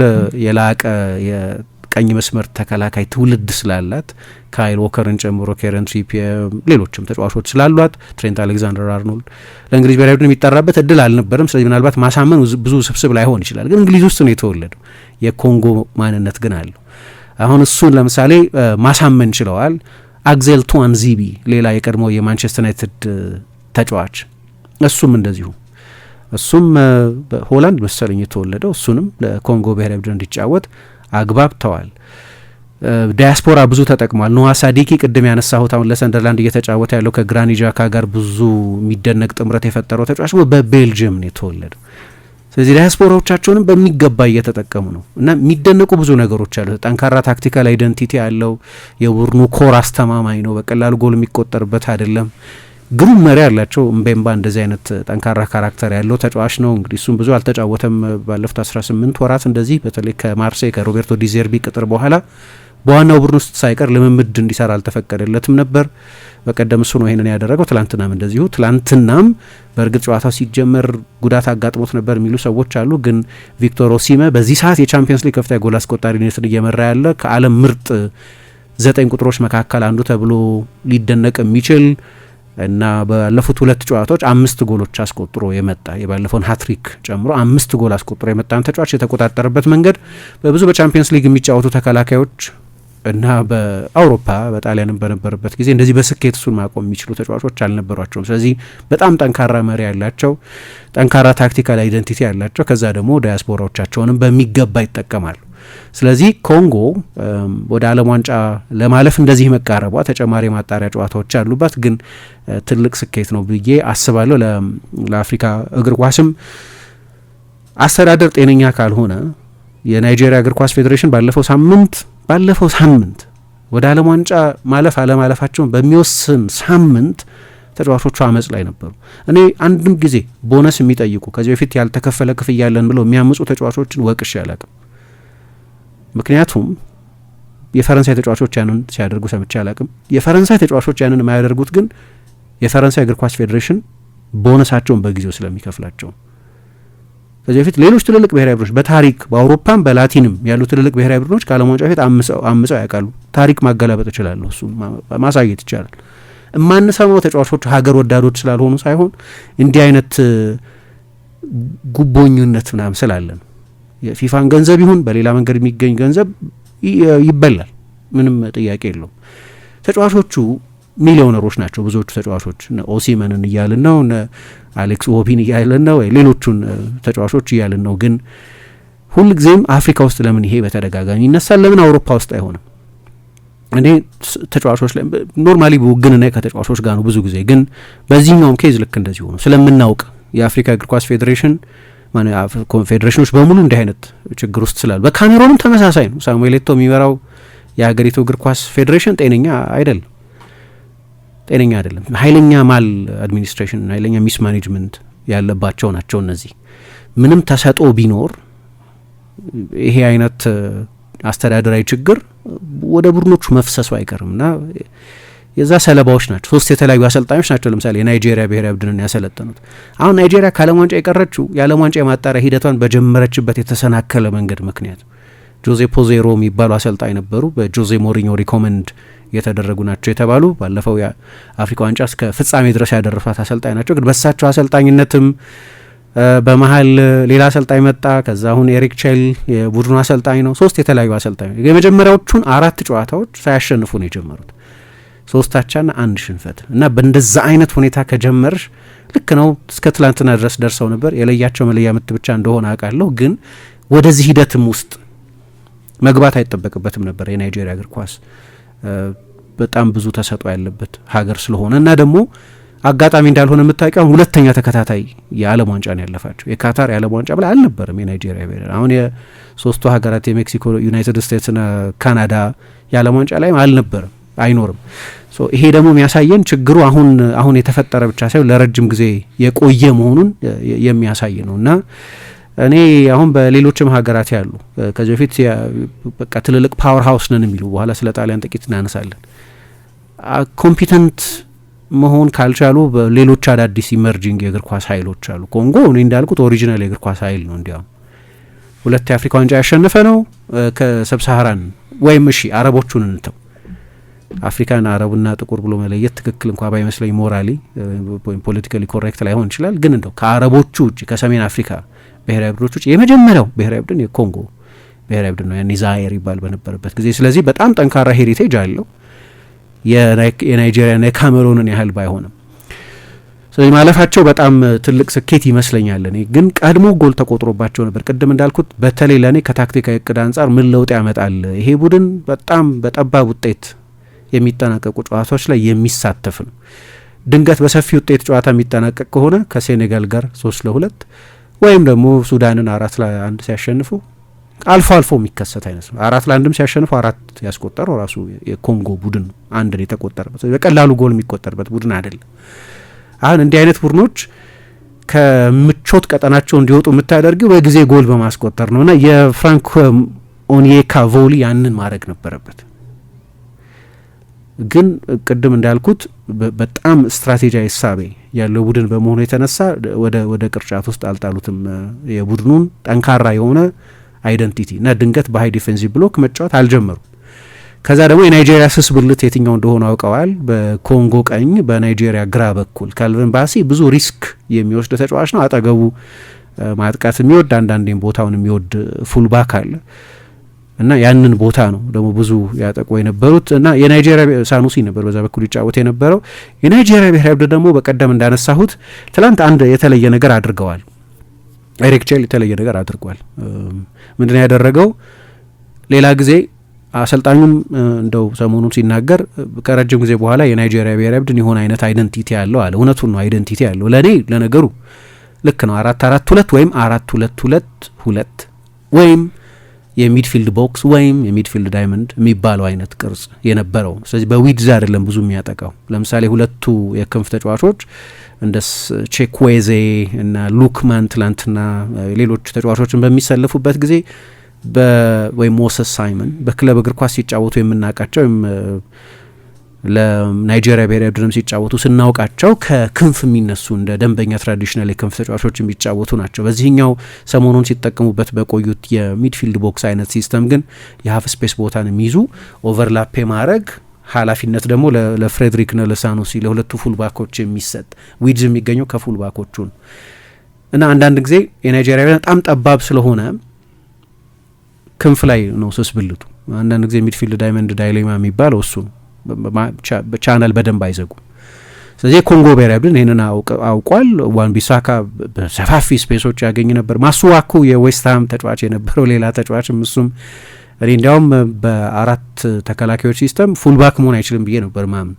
የላቀ የቀኝ መስመር ተከላካይ ትውልድ ስላላት ካይል ዎከርን ጨምሮ ኬረን ትሪፒየር ሌሎችም ተጫዋቾች ስላሏት ትሬንት አሌክዛንደር አርኖልድ ለእንግሊዝ ብሔራዊ ቡድን የሚጠራበት እድል አልነበረም። ስለዚህ ምናልባት ማሳመን ብዙ ስብስብ ላይሆን ይችላል። ግን እንግሊዝ ውስጥ ነው የተወለደው። የኮንጎ ማንነት ግን አለው። አሁን እሱን ለምሳሌ ማሳመን ችለዋል። አግዜል ቱዋንዚቢ ሌላ የቀድሞ የማንቸስተር ዩናይትድ ተጫዋች እሱም እንደዚሁ እሱም በሆላንድ መሰለኝ የተወለደው እሱንም ለኮንጎ ብሔራዊ ቡድን እንዲጫወት አግባብተዋል። ዲያስፖራ ብዙ ተጠቅሟል። ኖዋ ሳዲኪ ቅድም ያነሳሁት አሁን ለሰንደርላንድ እየተጫወተ ያለው ከግራኒት ዣካ ጋር ብዙ የሚደነቅ ጥምረት የፈጠረው ተጫዋች በቤልጅየም ነው የተወለደው። ስለዚህ ዲያስፖራዎቻቸውንም በሚገባ እየተጠቀሙ ነው እና የሚደነቁ ብዙ ነገሮች አሉ። ጠንካራ ታክቲካል አይደንቲቲ ያለው የቡድኑ ኮር አስተማማኝ ነው። በቀላሉ ጎል የሚቆጠርበት አይደለም። ግሩም መሪ ያላቸው እምቤምባ እንደዚህ አይነት ጠንካራ ካራክተር ያለው ተጫዋች ነው። እንግዲህ እሱም ብዙ አልተጫወተም ባለፉት 18 ወራት እንደዚህ በተለይ ከማርሴይ ከሮቤርቶ ዲዘርቢ ቅጥር በኋላ በዋናው ቡድን ውስጥ ሳይቀር ልምምድ እንዲሰራ አልተፈቀደለትም ነበር። በቀደም እሱ ነው ይሄንን ያደረገው። ትላንትናም እንደዚሁ። ትላንትናም በእርግጥ ጨዋታው ሲጀመር ጉዳት አጋጥሞት ነበር የሚሉ ሰዎች አሉ። ግን ቪክቶር ኦሲሜ በዚህ ሰዓት የቻምፒየንስ ሊግ ከፍተኛ ጎል አስቆጣሪነትን እየመራ ያለ ከዓለም ምርጥ 9 ቁጥሮች መካከል አንዱ ተብሎ ሊደነቅ የሚችል እና ባለፉት 2 ጨዋታዎች 5 ጎሎች አስቆጥሮ የመጣ የባለፈውን ሃትሪክ ጨምሮ 5 ጎል አስቆጥሮ የመጣን ተጫዋች የተቆጣጠረበት መንገድ በብዙ በቻምፒየንስ ሊግ የሚጫወቱ ተከላካዮች እና በአውሮፓ በጣሊያንም በነበረበት ጊዜ እንደዚህ በስኬት እሱን ማቆም የሚችሉ ተጫዋቾች አልነበሯቸውም። ስለዚህ በጣም ጠንካራ መሪ ያላቸው፣ ጠንካራ ታክቲካል አይደንቲቲ ያላቸው፣ ከዛ ደግሞ ዳያስፖራዎቻቸውንም በሚገባ ይጠቀማሉ። ስለዚህ ኮንጎ ወደ ዓለም ዋንጫ ለማለፍ እንደዚህ መቃረቧ ተጨማሪ ማጣሪያ ጨዋታዎች አሉባት፣ ግን ትልቅ ስኬት ነው ብዬ አስባለሁ። ለአፍሪካ እግር ኳስም አስተዳደር ጤነኛ ካልሆነ የናይጄሪያ እግር ኳስ ፌዴሬሽን ባለፈው ሳምንት ወደ ዓለም ዋንጫ ማለፍ አለማለፋቸውን በሚወስን ሳምንት ተጫዋቾቹ አመጽ ላይ ነበሩ። እኔ አንድም ጊዜ ቦነስ የሚጠይቁ ከዚህ በፊት ያልተከፈለ ክፍያ ያለን ብለው የሚያምጹ ተጫዋቾችን ወቅሽ ያላቅም። ምክንያቱም የፈረንሳይ ተጫዋቾች ያንን ሲያደርጉ ሰምቼ አላቅም። የፈረንሳይ ተጫዋቾች ያንን የማያደርጉት ግን የፈረንሳይ እግር ኳስ ፌዴሬሽን ቦነሳቸውን በጊዜው ስለሚከፍላቸው። ከዚህ በፊት ሌሎች ትልልቅ ብሔራዊ ቡድኖች በታሪክ በአውሮፓም በላቲንም ያሉ ትልልቅ ብሔራዊ ቡድኖች ከዓለም ዋንጫ በፊት አምፀው ያውቃሉ። ታሪክ ማገላበጥ እችላለሁ፣ እሱ ማሳየት ይቻላል። የማንሰማው ተጫዋቾቹ ሀገር ወዳዶች ስላልሆኑ ሳይሆን እንዲህ አይነት ጉቦኝነት ምናምን ስላለ ነው። የፊፋን ገንዘብ ይሁን በሌላ መንገድ የሚገኝ ገንዘብ ይበላል፣ ምንም ጥያቄ የለውም። ተጫዋቾቹ ሚሊዮነሮች ናቸው ብዙዎቹ ተጫዋቾች። ኦሲመንን እያልን ነው፣ አሌክስ ዎቢን እያልን ነው፣ ሌሎቹን ተጫዋቾች እያልን ነው። ግን ሁልጊዜም አፍሪካ ውስጥ ለምን ይሄ በተደጋጋሚ ይነሳል? ለምን አውሮፓ ውስጥ አይሆንም? እኔ ተጫዋቾች ላይ ኖርማሊ ውግንና ከተጫዋቾች ጋር ነው ብዙ ጊዜ። ግን በዚህኛውም ኬዝ ልክ እንደዚህ ሆኖ ስለምናውቅ የአፍሪካ እግር ኳስ ፌዴሬሽን ኮንፌዴሬሽኖች በሙሉ እንዲህ አይነት ችግር ውስጥ ስላሉ፣ በካሜሮንም ተመሳሳይ ነው። ሳሙኤል ኤቶ የሚመራው የሀገሪቱ እግር ኳስ ፌዴሬሽን ጤነኛ አይደለም። ኃይለኛ ማል አድሚኒስትሬሽን፣ ኃይለኛ ሚስ ማኔጅመንት ያለባቸው ናቸው እነዚህ። ምንም ተሰጦ ቢኖር ይሄ አይነት አስተዳደራዊ ችግር ወደ ቡድኖቹ መፍሰሱ አይቀርም እና የዛ ሰለባዎች ናቸው። 3 የተለያዩ አሰልጣኞች ናቸው ለምሳሌ የናይጄሪያ ብሔራዊ ቡድንን ያሰለጠኑት። አሁን ናይጄሪያ ከዓለም ዋንጫ የቀረችው የዓለም ዋንጫ የማጣሪያ ሂደቷን በጀመረችበት የተሰናከለ መንገድ ምክንያት። ጆዜ ፖዜሮ የሚባሉ አሰልጣኝ ነበሩ። በጆዜ ሞሪኞ ሪኮመንድ የተደረጉ ናቸው የተባሉ ባለፈው የአፍሪካ ዋንጫ እስከ ፍጻሜ ድረስ ያደረሷት አሰልጣኝ ናቸው። ግን በሳቸው አሰልጣኝነትም በመሀል ሌላ አሰልጣኝ መጣ። ከዛ አሁን ኤሪክ ቼል የቡድኑ አሰልጣኝ ነው። 3 የተለያዩ አሰልጣኞች የመጀመሪያዎቹን 4 ጨዋታዎች ሳያሸንፉ ነው የጀመሩት። 3 አቻና 1 ሽንፈት እና በእንደዛ አይነት ሁኔታ ከጀመርሽ ልክ ነው። እስከ ትላንትና ድረስ ደርሰው ነበር። የለያቸው መለያ ምት ብቻ እንደሆነ አውቃለሁ። ግን ወደዚህ ሂደትም ውስጥ መግባት አይጠበቅበትም ነበር። የናይጄሪያ እግር ኳስ በጣም ብዙ ተሰጥኦ ያለበት ሀገር ስለሆነ እና ደግሞ አጋጣሚ እንዳልሆነ የምታውቂው 2ኛ ተከታታይ የዓለም ዋንጫ ነው ያለፋቸው። የካታር የዓለም ዋንጫ ብላ አልነበረም የናይጄሪያ ብሔራዊ። አሁን የ3ቱ ሀገራት የሜክሲኮ፣ ዩናይትድ ስቴትስና ካናዳ የዓለም ዋንጫ ላይ አልነበረም፣ አይኖርም። ይሄ ደግሞ የሚያሳየን ችግሩ አሁን የተፈጠረ ብቻ ሳይሆን ለረጅም ጊዜ የቆየ መሆኑን የሚያሳይ ነው እና እኔ አሁን በሌሎችም ሀገራት ያሉ ከዚህ በፊት በቃ ትልልቅ ፓወር ሃውስ ነን የሚሉ በኋላ ስለ ጣሊያን ጥቂት እናነሳለን። ኮምፒተንት መሆን ካልቻሉ በሌሎች አዳዲስ ኢመርጂንግ የእግር ኳስ ኃይሎች አሉ። ኮንጎ እኔ እንዳልኩት ኦሪጂናል የእግር ኳስ ኃይል ነው። እንዲያውም 2 የአፍሪካ ዋንጫ ያሸነፈ ነው ከሰብሳሃራን ወይም እሺ አረቦቹን እንተው፣ አፍሪካን አረቡና ጥቁር ብሎ መለየት ትክክል እንኳ ባይመስለኝ ሞራሊ ወይም ፖለቲካሊ ኮሬክት ላይሆን ይችላል። ግን እንደው ከአረቦቹ ውጭ ከሰሜን አፍሪካ ብሔራዊ ቡድኖች ውጭ የመጀመሪያው ብሔራዊ ቡድን የኮንጎ ብሔራዊ ቡድን ነው፣ ያኔ ዛይር ይባል በነበረበት ጊዜ። ስለዚህ በጣም ጠንካራ ሄሪቴጅ አለው የናይጄሪያና የካሜሩንን ያህል ባይሆንም። ስለዚህ ማለፋቸው በጣም ትልቅ ስኬት ይመስለኛል። እኔ ግን ቀድሞ ጎል ተቆጥሮባቸው ነበር። ቅድም እንዳልኩት በተለይ ለእኔ ከታክቲካዊ እቅድ አንጻር ምን ለውጥ ያመጣል ይሄ ቡድን በጣም በጠባብ ውጤት የሚጠናቀቁ ጨዋታዎች ላይ የሚሳተፍ ነው። ድንገት በሰፊ ውጤት ጨዋታ የሚጠናቀቅ ከሆነ ከሴኔጋል ጋር 3-2 ወይም ደግሞ ሱዳንን 4-1 ሲያሸንፉ አልፎ የሚከሰት አይነት ነው። 4-1 ሲያሸንፉ 4 ያስቆጠረው ራሱ የኮንጎ ቡድን ነው። 1 የተቆጠረበት በቀላሉ ጎል የሚቆጠርበት ቡድን አይደለም። አሁን እንዲህ አይነት ቡድኖች ከምቾት ቀጠናቸው እንዲወጡ የምታደርጊው በጊዜ ጎል በማስቆጠር ነውና የፍራንክ ኦኒየካ ቮሊ ያንን ማድረግ ነበረበት። ግን ቅድም እንዳልኩት በጣም ስትራቴጂያዊ ሳቤ ያለው ቡድን በመሆኑ የተነሳ ወደ ቅርጫት ውስጥ አልጣሉትም የቡድኑን ጠንካራ የሆነ አይደንቲቲ እና ድንገት በሀይ ዲፌንሲቭ ብሎክ መጫወት አልጀመሩም። ከዛ ደግሞ የናይጄሪያ ስስ ብልት የትኛው እንደሆነ አውቀዋል። በኮንጎ ቀኝ በናይጄሪያ ግራ በኩል ካልቨን ባሲ ብዙ ሪስክ የሚወስድ ተጫዋች ነው። አጠገቡ ማጥቃት የሚወድ አንዳንዴም ቦታውን የሚወድ ፉልባክ አለ እና ያንን ቦታ ነው ደግሞ ብዙ ያጠቁ የነበሩት እና የናይጄሪያ ሳኑሲ ነበር በዛ በኩል ይጫወት የነበረው። የናይጄሪያ ብሔራዊ ቡድን ደግሞ በቀደም እንዳነሳሁት ትላንት አንድ የተለየ ነገር አድርገዋል። ኤሪክ ቼል የተለየ ነገር አድርጓል። ምንድን ነው ያደረገው? ሌላ ጊዜ አሰልጣኙም እንደው ሰሞኑን ሲናገር ከረጅም ጊዜ በኋላ የናይጄሪያ ብሔራዊ ቡድን የሆነ አይነት አይደንቲቲ ያለው አለ። እውነቱን ነው፣ አይደንቲቲ ያለው ለነገሩ ልክ ነው። 4-4-2 ወይም 4-2-2-2 ወይም የሚድፊልድ ቦክስ ወይም የሚድፊልድ ዳይመንድ የሚባለው አይነት ቅርጽ የነበረው። ስለዚህ በዊድዝ አይደለም ብዙ የሚያጠቃው። ለምሳሌ ሁለቱ የክንፍ ተጫዋቾች እንደ ቼክዌዜ እና ሉክማን ትላንትና ሌሎች ተጫዋቾችን በሚሰለፉበት ጊዜ ወይም ሞሰስ ሳይመን በክለብ እግር ኳስ ሲጫወቱ የምናውቃቸው ወይም ለናይጄሪያ ብሔራዊ ቡድንም ሲጫወቱ ስናውቃቸው ከክንፍ የሚነሱ እንደ ደንበኛ ትራዲሽናል የክንፍ ተጫዋቾች የሚጫወቱ ናቸው። በዚህኛው ሰሞኑን ሲጠቀሙበት በቆዩት የሚድፊልድ ቦክስ አይነት ሲስተም ግን የሀፍ ስፔስ ቦታን የሚይዙ ኦቨርላፕ ማድረግ ኃላፊነት ደግሞ ለፍሬድሪክ ና ለሳኑሲ ለሁለቱ ፉልባኮች የሚሰጥ ዊድዝ የሚገኘው ከፉልባኮቹ ነው እና አንዳንድ ጊዜ የናይጄሪያ በጣም ጠባብ ስለሆነ ክንፍ ላይ ነው ስስ ብልቱ። አንዳንድ ጊዜ ሚድፊልድ ዳይመንድ ዳይሌማ የሚባለው እሱ ቻናል በደንብ አይዘጉም። ስለዚህ የኮንጎ ብሔራዊ ቡድን ይህንን አውቋል። ዋን ቢሳካ በሰፋፊ ስፔሶች ያገኝ ነበር። ማሱዋኩ የዌስትሃም ተጫዋች የነበረው ሌላ ተጫዋችም እሱም እኔ እንዲያውም በአራት ተከላካዮች ሲስተም ፉልባክ መሆን አይችልም ብዬ ነበር ማምን።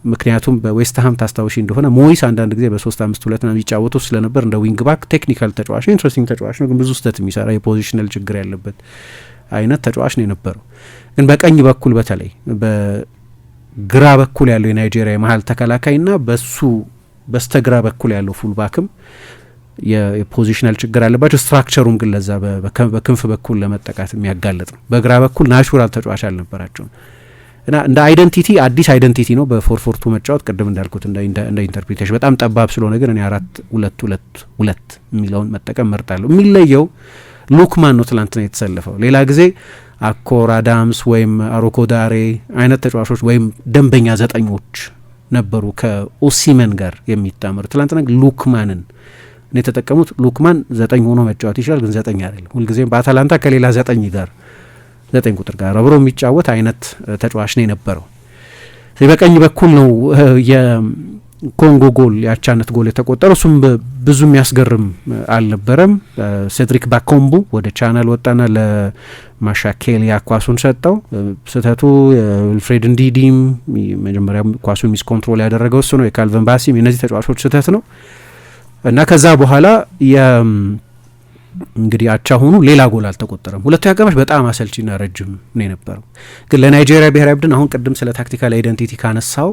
ምክንያቱም በዌስትሃም ታስታውሺ እንደሆነ ሞይስ አንዳንድ ጊዜ በ3-5-2 ነው የሚጫወቱ ስለነበር እንደ ዊንግ ባክ ቴክኒካል ተጫዋች ነው፣ ኢንትረስቲንግ ተጫዋች ነው፣ ግን ብዙ ስህተት የሚሰራ የፖዚሽናል ችግር ያለበት አይነት ተጫዋች ነው የነበረው። ግን በቀኝ በኩል በተለይ በግራ በኩል ያለው የናይጄሪያ የመሀል ተከላካይና በሱ በስተግራ በኩል ያለው ፉልባክም የፖዚሽናል ችግር አለባቸው። ስትራክቸሩም ግን ለዛ በክንፍ በኩል ለመጠቃት የሚያጋለጥ ነው። በግራ በኩል ናቹራል ተጫዋች አልነበራቸውም እና እንደ አይደንቲቲ አዲስ አይደንቲቲ ነው በ4-4-2 መጫወት። ቅድም እንዳልኩት እንደ ኢንተርፕሪቴሽን በጣም ጠባብ ስለሆነ ግን እኔ 4-2-2-2 የሚለውን መጠቀም መርጣለሁ። የሚለየው ሉክማን ነው ትላንትና የተሰለፈው። ሌላ ጊዜ አኮር አዳምስ ወይም አሮኮዳሬ አይነት ተጫዋቾች ወይም ደንበኛ ዘጠኞች ነበሩ ከኦሲመን ጋር የሚጣመሩ። ትላንትና ሉክማንን እኔ የተጠቀሙት። ሉክማን 9 ሆኖ መጫወት ይችላል፣ ግን 9 አይደለም። ሁልጊዜም በአታላንታ ከሌላ 9 ጋር 9 ቁጥር ጋር አብሮ የሚጫወት አይነት ተጫዋች ነው የነበረው። በቀኝ በኩል ነው የኮንጎ ጎል የአቻነት ጎል የተቆጠረው። እሱም ብዙ የሚያስገርም አልነበረም። ሴድሪክ ባኮምቡ ወደ ቻናል ወጣና ለማሻኬሊያ ኳሱን ሰጠው። ስህተቱ የዊልፍሬድ እንዲዲም መጀመሪያ ኳሱን ሚስ ኮንትሮል ያደረገው እሱ ነው። የካልቨን ባሲም የእነዚህ ተጫዋቾች ስህተት ነው እና ከዛ በኋላ እንግዲህ አቻ ሆኑ። ሌላ ጎል አልተቆጠረም። ሁለቱ አጋማሽ በጣም አሰልቺና ረጅም ነው የነበረው። ግን ለናይጄሪያ ብሔራዊ ቡድን አሁን ቅድም ስለ ታክቲካል አይደንቲቲ ካነሳው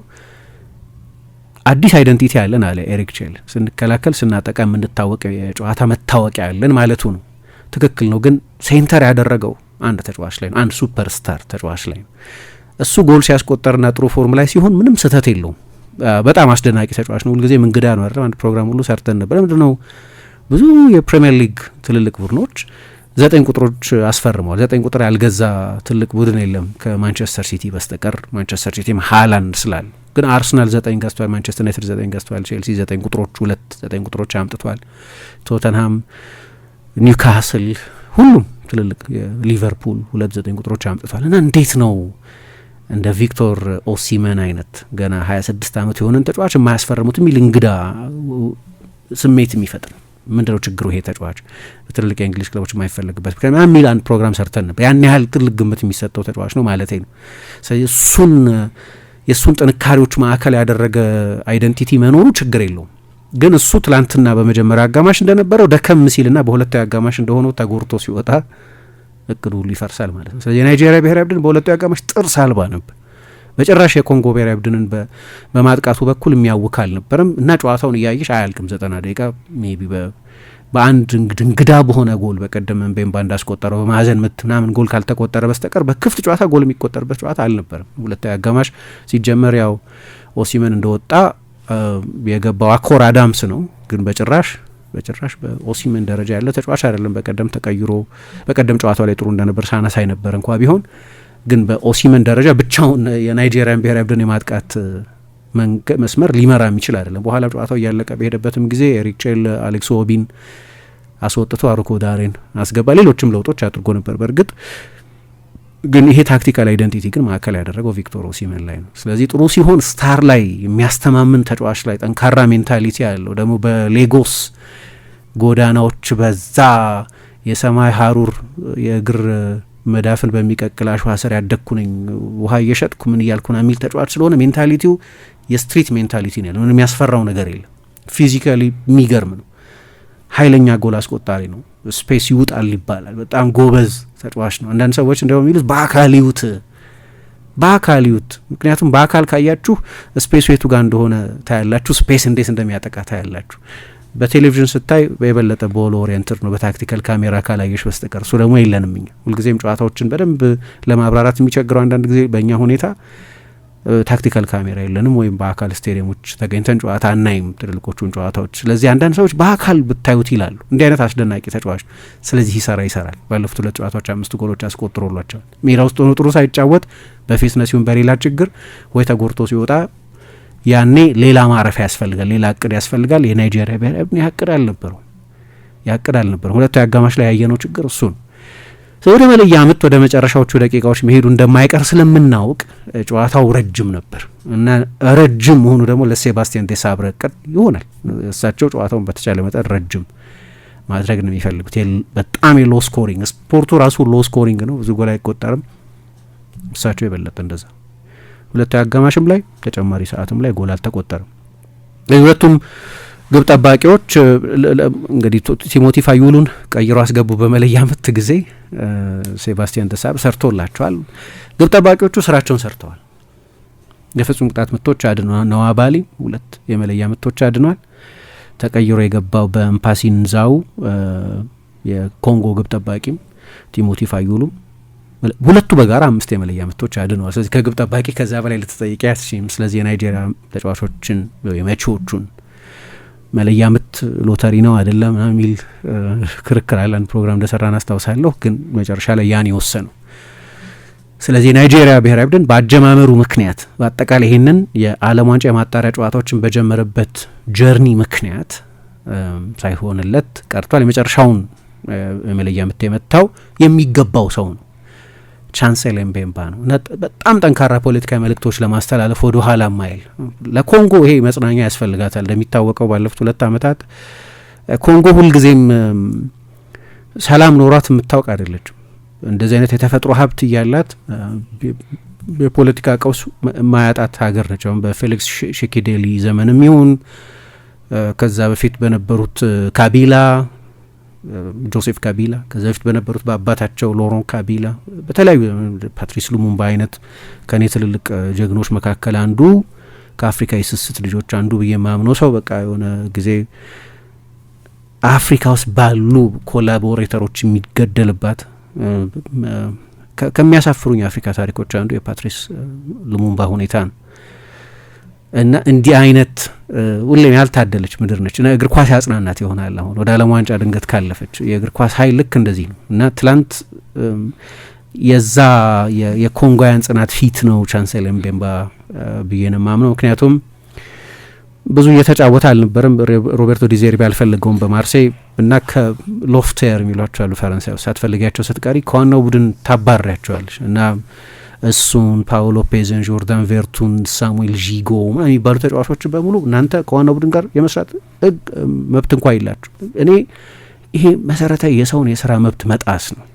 አዲስ አይደንቲቲ ያለን አለ ኤሪክ ቼል። ስንከላከል ስናጠቃ የምንታወቅ የጨዋታ መታወቂያ ያለን ማለቱ ነው። ትክክል ነው። ግን ሴንተር ያደረገው አንድ ተጫዋች ላይ ነው፣ አንድ ሱፐርስታር ተጫዋች ላይ ነው። እሱ ጎል ሲያስቆጠርና ጥሩ ፎርም ላይ ሲሆን ምንም ስህተት የለውም። በጣም አስደናቂ ተጫዋች ነው። ሁልጊዜ እንግዳ ነው አይደል? አንድ ፕሮግራም ሁሉ ሰርተን ነበር። ምንድነው ብዙ የፕሪሚየር ሊግ ትልልቅ ቡድኖች 9 ቁጥሮች አስፈርመዋል። 9 ቁጥር ያልገዛ ትልቅ ቡድን የለም ከማንቸስተር ሲቲ በስተቀር። ማንቸስተር ሲቲም ሃላንድ ስላለ። ግን አርሰናል 9 ገዝቷል፣ ማንቸስተር ዩናይትድ 9 ገዝቷል፣ ቼልሲ 9 ቁጥሮች 9 ቁጥሮች አምጥቷል፣ ቶተንሃም፣ ኒውካስል፣ ሁሉም ትልልቅ ሊቨርፑል 9 ቁጥሮች አምጥቷል። እና እንዴት ነው እንደ ቪክቶር ኦሲመን አይነት ገና 26 ዓመት የሆነን ተጫዋች የማያስፈርሙት የሚል እንግዳ ስሜት የሚፈጥር ምንድነው ችግሩ? ይሄ ተጫዋች በትልልቅ የእንግሊዝ ክለቦች የማይፈለግበት ምክንያት የሚል አንድ ፕሮግራም ሰርተን ነበር። ያን ያህል ትልቅ ግምት የሚሰጠው ተጫዋች ነው ማለት ነው። የእሱን ጥንካሬዎች ማዕከል ያደረገ አይደንቲቲ መኖሩ ችግር የለውም። ግን እሱ ትላንትና በመጀመሪያ አጋማሽ እንደነበረው ደከም ሲልና በሁለተኛው አጋማሽ እንደሆነው ተጎርቶ ሲወጣ እቅዱ ሁሉ ይፈርሳል ማለት ነው። ስለዚህ የናይጄሪያ ብሔራዊ ቡድን በሁለተኛው አጋማሽ ጥርስ አልባ ነበር። በጭራሽ የኮንጎ ብሔራዊ ቡድንን በማጥቃቱ በኩል የሚያውክ አልነበረም እና ጨዋታውን እያየሽ አያልቅም 90 ደቂቃ ሜቢ በአንድ እንግዳ በሆነ ጎል በቀደም ምቤምባ እንዳስቆጠረው በማዕዘን ምት ምናምን ጎል ካልተቆጠረ በስተቀር በክፍት ጨዋታ ጎል የሚቆጠርበት ጨዋታ አልነበረም። ሁለተኛ አጋማሽ ሲጀመር ያው ኦሲመን እንደወጣ የገባው አኮር አዳምስ ነው፣ ግን በጭራሽ በኦሲመን ደረጃ ያለ ተጫዋች አይደለም። በቀደም ጨዋታው ላይ ጥሩ እንደነበር ሳነሳይ ነበር እንኳ ቢሆን ግን በኦሲመን ደረጃ ብቻውን የናይጄሪያን ብሔራዊ ቡድን የማጥቃት መስመር ሊመራ የሚችል አይደለም። በኋላ ጨዋታው እያለቀ በሄደበትም ጊዜ ኤሪክ ቼል አሌክስ ኦቢን አስወጥቶ አሩኮ ዳሬን አስገባ፣ ሌሎችም ለውጦች አድርጎ ነበር። በእርግጥ ግን ይሄ ታክቲካል አይደንቲቲ ግን ማዕከል ያደረገው ቪክቶር ኦሲመን ላይ ነው። ስለዚህ ጥሩ ሲሆን ስታር ላይ የሚያስተማምን ተጫዋች ላይ ጠንካራ ሜንታሊቲ ያለው ደግሞ በሌጎስ ጎዳናዎች በዛ የሰማይ ሀሩር የእግር መዳፍን በሚቀቅል አሸዋ ስር ያደግኩ ነኝ ውሃ እየሸጥኩ ምን እያልኩ ነው የሚል ተጫዋች ስለሆነ ሜንታሊቲው የስትሪት ሜንታሊቲ ነው ያለው። ምንም የሚያስፈራው ነገር የለም። ፊዚካሊ የሚገርም ነው። ኃይለኛ ጎል አስቆጣሪ ነው። ስፔስ ይውጣል ይባላል። በጣም ጎበዝ ተጫዋች ነው። አንዳንድ ሰዎች እንደውም የሚሉት በአካል ይዩት። ምክንያቱም በአካል ካያችሁ ስፔስ የቱ ጋር እንደሆነ ታያላችሁ፣ ስፔስ እንዴት እንደሚያጠቃ ታያላችሁ። በቴሌቪዥን ስታይ የበለጠ ቦል ኦሪየንትድ ነው በታክቲካል ካሜራ ካላየሽ በስተቀር። እሱ ደግሞ የለንም እኛ። ሁልጊዜም ጨዋታዎችን በደንብ ለማብራራት የሚቸግረው አንዳንድ ጊዜ በእኛ ሁኔታ ታክቲካል ካሜራ የለንም ወይም በአካል ስቴዲየሞች ተገኝተን ጨዋታ አናይም ትልልቆቹን ጨዋታዎች። ስለዚህ አንዳንድ ሰዎች በአካል ብታዩት ይላሉ። እንዲህ አይነት አስደናቂ ተጫዋች ስለዚህ ይሰራል። ባለፉት 2 ጨዋታዎች 5 ጎሎች አስቆጥሮላቸዋል። ሜዳ ውስጥ ሆኖ ጥሩ ሳይጫወት በፊትነስ ሲሆን በሌላ ችግር ወይ ተጎድቶ ሲወጣ ያኔ ሌላ ማረፊያ ያስፈልጋል፣ ሌላ እቅድ ያስፈልጋል። የናይጄሪያ ብሔራዊ ቡድን ያቅድ አልነበረው። ሁለቱ አጋማሽ ላይ ያየነው ችግር እሱ ነው። ወደ መለያ ምት ወደ መጨረሻዎቹ ደቂቃዎች መሄዱ እንደማይቀር ስለምናውቅ ጨዋታው ረጅም ነበር እና ረጅም መሆኑ ደግሞ ለሴባስቲያን ዴሳብረ እቅድ ይሆናል። እሳቸው ጨዋታውን በተቻለ መጠን ረጅም ማድረግ ነው የሚፈልጉት። በጣም የሎ ስኮሪንግ ስፖርቱ ራሱ ሎ ስኮሪንግ ነው፣ ብዙ ጎል አይቆጠርም። እሳቸው የበለጠ እንደዛ። ሁለቱ አጋማሽም ላይ ተጨማሪ ሰዓትም ላይ ጎል አልተቆጠረም። ሁለቱም ግብ ጠባቂዎች እንግዲህ ቲሞቲ ፋዩሉን ቀይሮ አስገቡ በመለያ ምት ጊዜ። ሴባስቲያን ደሳብ ሰርቶላቸዋል። ግብ ጠባቂዎቹ ስራቸውን ሰርተዋል። የፍጹም ቅጣት ምቶች አድኗል። ነዋባሊ 2 የመለያ ምቶች አድኗል። ተቀይሮ የገባው በምፓሲንዛው የኮንጎ ግብ ጠባቂም ቲሞቲ ፋዩሉም ሁለቱ በጋራ 5 የመለያ ምቶች አድነዋል። ስለዚህ ከግብ ጠባቂ ከዛ በላይ ልትጠይቂ አትችይም። ስለዚህ የናይጄሪያ ተጫዋቾችን የመቺዎቹን መለያ ምት ሎተሪ ነው አይደለም የሚል ክርክር አለ። አንድ ፕሮግራም እንደሰራን አስታውሳለሁ። ግን መጨረሻ ላይ ያን የወሰነው። ስለዚህ የናይጄሪያ ብሔራዊ ቡድን በአጀማመሩ ምክንያት በአጠቃላይ ይህንን የዓለም ዋንጫ የማጣሪያ ጨዋታዎችን በጀመረበት ጀርኒ ምክንያት ሳይሆንለት ቀርቷል። የመጨረሻውን መለያ ምት የመታው የሚገባው ሰው ነው፣ ቻንሴል ምቤምባ ነው። በጣም ጠንካራ ፖለቲካዊ መልእክቶች ለማስተላለፍ ወደ ኋላ ማይል። ለኮንጎ ይሄ መጽናኛ ያስፈልጋታል። እንደሚታወቀው ባለፉት 2 ዓመታት ኮንጎ ሁልጊዜም ሰላም ኖሯት የምታውቅ አይደለችም። እንደዚህ አይነት የተፈጥሮ ሀብት እያላት የፖለቲካ ቀውስ ማያጣት ሀገር ነች። አሁን በፌሊክስ ሺሴኬዲ ዘመንም ይሁን ከዛ በፊት በነበሩት ካቢላ ጆሴፍ ካቢላ ከዛ በፊት በነበሩት በአባታቸው ሎሮን ካቢላ በተለያዩ ፓትሪስ ሉሙምባ አይነት ከኔ ትልልቅ ጀግኖች መካከል አንዱ ከአፍሪካ የስስት ልጆች አንዱ ብዬ ማምነው ሰው በቃ የሆነ ጊዜ አፍሪካ ውስጥ ባሉ ኮላቦሬተሮች የሚገደልባት ከሚያሳፍሩኝ የአፍሪካ ታሪኮች አንዱ የፓትሪስ ሉሙምባ ሁኔታ ነው። እና እንዲህ አይነት ሁሌም ያልታደለች ምድር ነች እና እግር ኳስ ያጽናናት ይሆናል። አሁን ወደ ዓለም ዋንጫ ድንገት ካለፈች የእግር ኳስ ኃይል ልክ እንደዚህ ነው እና ትላንት የዛ የኮንጎያን ጽናት ፊት ነው ቻንሴል ምቤምባ ብዬ ነው የማምነው። ምክንያቱም ብዙ እየተጫወተ አልነበረም። ሮቤርቶ ዲዜርቢ አልፈለገውም በማርሴይ እና ከሎፍቴር የሚሏቸው አሉ ፈረንሳይ ውስጥ ሳትፈልጊያቸው ስትቀሪ ከዋናው ቡድን ታባሪያቸዋለች እና እሱን ፓውሎ ፔዝን፣ ጆርዳን ቬርቱን፣ ሳሙኤል ዢጎ የሚባሉ ተጫዋቾች በሙሉ እናንተ ከዋናው ቡድን ጋር የመስራት መብት እንኳ ይላችሁ። እኔ ይሄ መሰረታዊ የሰውን የስራ መብት መጣስ ነው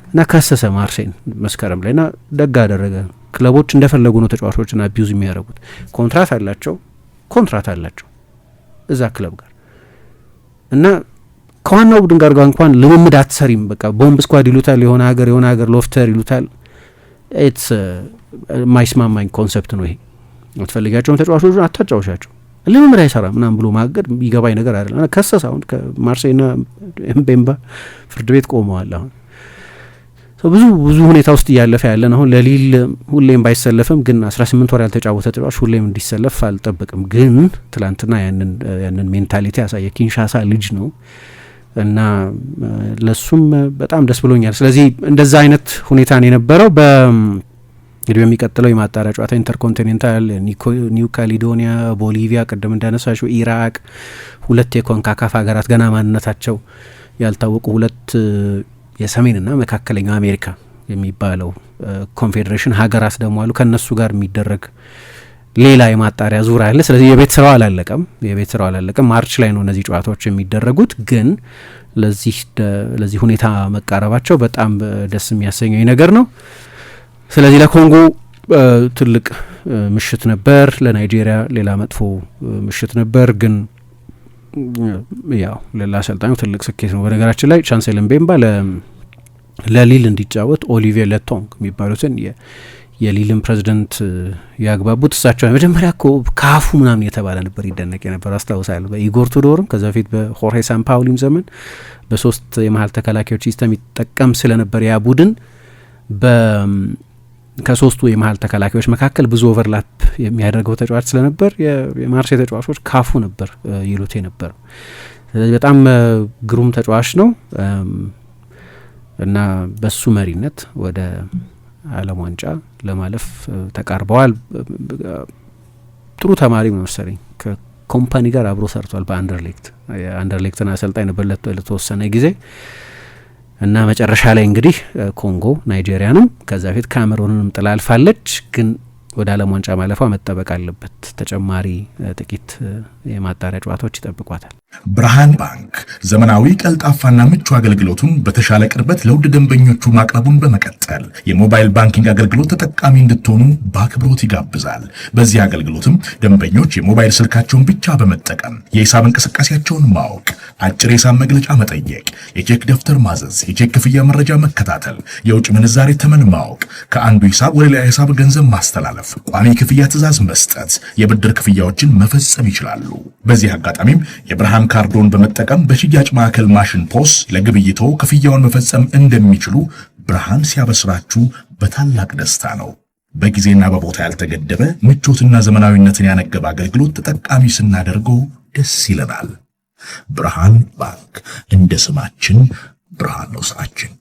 እና ከሰሰ ማርሴይን መስከረም ላይ እና ደጋ አደረገ። ክለቦች እንደፈለጉ ነው ተጫዋቾችን አቢዩዝ የሚያደርጉት። ኮንትራት አላቸው እዛ ክለብ ጋር እና ከዋናው ቡድን ጋር እንኳን ልምምድ አትሰሪም። በቃ ቦምብ ስኳድ ይሉታል የሆነ ሀገር ሎፍተር ይሉታል። የማይስማማኝ ኮንሰፕት ነው ይሄ። አትፈልጋቸውም ተጫዋቾቹን አታጫውሻቸው ልምምድ አይሰራም ምናምን ብሎ ማገድ የሚገባኝ ነገር አይደለም። ከሰስ አሁን ከማርሴይና ኤምቤምባ ፍርድ ቤት ቆመዋል። አሁን ብዙ ሁኔታ ውስጥ እያለፈ ያለን አሁን ለሊል ሁሌም ባይሰለፍም ግን 18 ወር ያልተጫወተ ተጫዋች ሁሌም እንዲሰለፍ አልጠብቅም። ግን ትላንትና ያንን ሜንታሊቲ ያሳየ ኪንሻሳ ልጅ ነው እና ለሱም በጣም ደስ ብሎኛል። ስለዚህ እንደዛ አይነት ሁኔታ ነው የነበረው። እንግዲህ በሚቀጥለው የማጣሪያ ጨዋታ ኢንተርኮንቲኔንታል ኒው ካሊዶኒያ፣ ቦሊቪያ፣ ቅድም እንዳነሳቸው ኢራቅ፣ 2 የኮንካካፍ ሀገራት ገና ማንነታቸው ያልታወቁ 2 የሰሜንና መካከለኛው አሜሪካ የሚባለው ኮንፌዴሬሽን ሀገራት ደግሞ አሉ። ከነሱ ጋር የሚደረግ ሌላ የማጣሪያ ዙር አለ። ስለዚህ የቤት ስራው አላለቀም። ማርች ላይ ነው እነዚህ ጨዋታዎች የሚደረጉት። ግን ለዚህ ሁኔታ መቃረባቸው በጣም ደስ የሚያሰኘኝ ነገር ነው። ስለዚህ ለኮንጎ ትልቅ ምሽት ነበር፣ ለናይጄሪያ ሌላ መጥፎ ምሽት ነበር። ግን ያው ለአሰልጣኙ ትልቅ ስኬት ነው። በነገራችን ላይ ቻንሴል ምቤምባ ለሊል እንዲጫወት ኦሊቪer ሌቶንግ የሚባሉትን የሊልን ፕሬዚደንት ያግባቡት እሳቸው። መጀመሪያ እኮ ካፉ ምናምን የተባለ ነበር ይደነቅ የነበር አስታውሳለሁ። በኢጎር ቱዶርም ከዛ በፊት በሆርሄ ሳምፓውሊም ዘመን በ3 የመሀል ተከላካዮች ሲስተም ይጠቀም ስለነበር ያ ቡድን ከ3ቱ የመሀል ተከላካዮች መካከል ብዙ ኦቨርላፕ የሚያደርገው ተጫዋች ስለነበር የማርሴይ ተጫዋቾች ካፉ ነበር ይሉት የነበረው። ስለዚህ በጣም ግሩም ተጫዋች ነው እና በሱ መሪነት ወደ ዓለም ዋንጫ ለማለፍ ተቃርበዋል። ጥሩ ተማሪ ነው መሰለኝ። ከኮምፓኒ ጋር አብሮ ሰርቷል በአንደርሌክትን አሰልጣኝ ነበር ለተወሰነ ጊዜ እና መጨረሻ ላይ እንግዲህ ኮንጎ ናይጄሪያንም ከዛ በፊት ካሜሩንንም ጥላ አልፋለች። ግን ወደ ዓለም ዋንጫ ማለፏ መጠበቅ አለበት። ተጨማሪ ጥቂት የማጣሪያ ጨዋታዎች ይጠብቋታል። ብርሃን ባንክ ዘመናዊ ቀልጣፋና ምቹ አገልግሎቱን በተሻለ ቅርበት ለውድ ደንበኞቹ ማቅረቡን በመቀጠል የሞባይል ባንኪንግ አገልግሎት ተጠቃሚ እንድትሆኑ በአክብሮት ይጋብዛል። በዚህ አገልግሎትም ደንበኞች የሞባይል ስልካቸውን ብቻ በመጠቀም የሂሳብ እንቅስቃሴያቸውን ማወቅ፣ አጭር የሂሳብ መግለጫ መጠየቅ፣ የቼክ ደብተር ማዘዝ፣ የቼክ ክፍያ መረጃ መከታተል፣ የውጭ ምንዛሬ ተመን ማወቅ፣ ከአንዱ ሂሳብ ወደ ሌላ ሂሳብ ገንዘብ ማስተላለፍ፣ ቋሚ ክፍያ ትዕዛዝ መስጠት፣ የብድር ክፍያዎችን መፈጸም ይችላሉ። በዚህ አጋጣሚም የብርሃን ካርዶን በመጠቀም በሽያጭ ማዕከል ማሽን ፖስ ለግብይቶ ክፍያውን መፈጸም እንደሚችሉ ብርሃን ሲያበስራችሁ በታላቅ ደስታ ነው። በጊዜና በቦታ ያልተገደበ ምቾትና ዘመናዊነትን ያነገበ አገልግሎት ተጠቃሚ ስናደርገው ደስ ይለናል። ብርሃን ባንክ እንደ ስማችን ብርሃን ነው ስራችን።